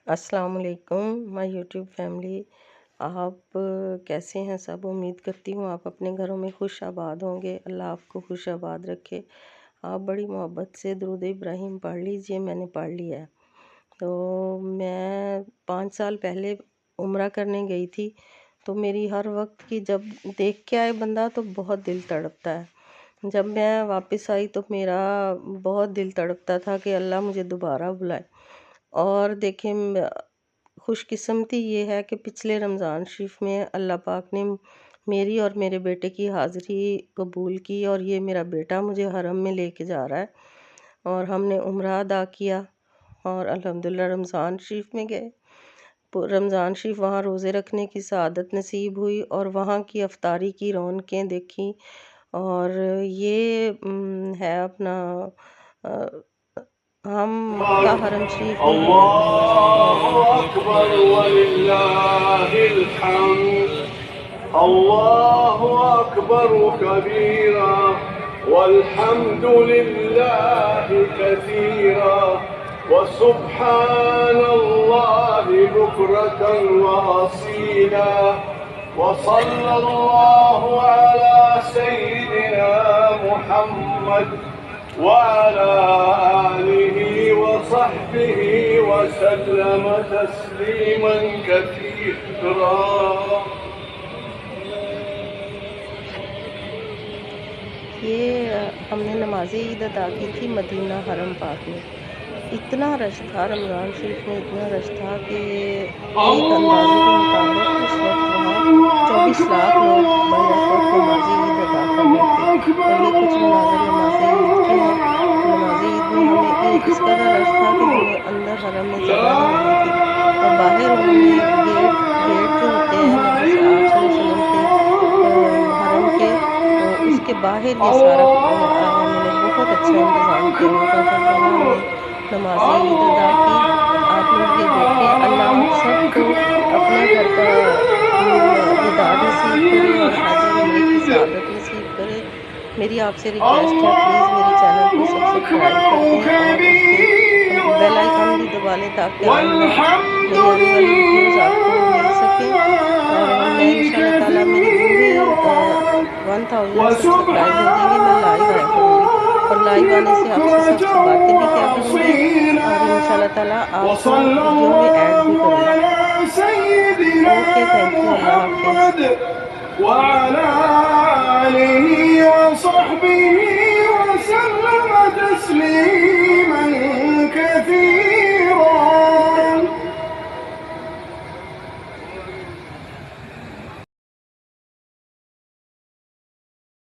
السلام علیکم مائی YouTube family, آپ کیسے ہیں؟ سب امید کرتی ہوں آپ اپنے گھروں میں خوش آباد ہوں گے۔ اللہ آپ کو خوش آباد رکھے۔ آپ بڑی محبت سے درود ابراہیم پڑھ لیجئے، میں نے پڑھ لیا ہے۔ تو میں 5 سال پہلے عمرہ کرنے گئی تھی، تو میری ہر وقت کی جب دیکھ کے آئے بندہ تو بہت دل تڑپتا ہے۔ جب میں واپس آئی تو میرا بہت دل تڑپتا تھا کہ اللہ مجھے دوبارہ بلائے۔ اور دیکھیں خوش قسمتی یہ ہے کہ پچھلے رمضان شریف میں اللہ پاک نے میری اور میرے بیٹے کی حاضری قبول کی، اور یہ میرا بیٹا مجھے حرم میں لے کے جا رہا ہے، اور ہم نے عمرہ ادا کیا اور الحمدللہ رمضان شریف میں گئے۔ رمضان شریف وہاں روزے رکھنے کی سعادت نصیب ہوئی، اور وہاں کی افطاری کی رونقیں دیکھی۔ اور یہ ہے اپنا ہم مکہ حرم شریف میں ہیں۔ اللہ اکبر وللہ الحمد، اللہ اکبر کبیرا والحمد للہ کثیرا وسبحان اللہ بکرة واصیلا، وصلی اللہ علی سیدنا محمد وعلى آله وصحبه وسلم تسليما كثيرا۔ یہ ہم نے نماز عید ادا کی تھی مدینہ حرم پاک میں۔ اتنا رش تھا رمضان شریف میں، اتنا رش تھا کہ ایک اندازے کے مطابق اس وقت وہاں 24 لاکھ لوگ بیک وقت نماز عید ادا کر رہے تھے۔ اور یہ کچھ مناظر نماز عید کے ہیں۔ نماز عید میں ہمیں اس قدر رش تھا کہ ہمیں اندر حرم میں جگہ ہی نہیں تھی، اور باہر انہوں نے گیٹ جو ہوتے ہیں نبی آپ صلی اللہ علیہ وسلم کے حرم کے، اس کے باہر یہ سارا انہوں نے بہت اچھا انتظام کیا ہوا تھا، تو وہاں ہم نے نماز عید ادا کی۔ آپ لوگ یہ دیکھیں، اللہ ہم سب کو اپنے گھر کا دیدار نصیب کرے اور حج اور عمرے کی سعادت نصیب کرے۔ میری آپ سے ریکویسٹ ہے، پلیز میرے چینل کو سبسکرائب کر دیں اور اس پہ بیل آئیکن بھی دبا لیں تاکہ آئندہ میری آنے والی ویڈیوز آپ کو مل سکیں۔ اور میں انشاءاللہ تعالیٰ میری جو ہی 1000 سبسکرائب ہو جائیں گے میں لائیو آیا کروں گی، اور لائیو آنے سے آپ سے سب سے باتیں بھی کیا کروں گی، اور انشاءاللہ تعالیٰ آپ کو ویڈیو میں ایڈ بھی کروں گی۔ اوکے، تھینک یو، اللہ حافظ۔ وعلى آله وصحبه وسلم تسليما كثيرا۔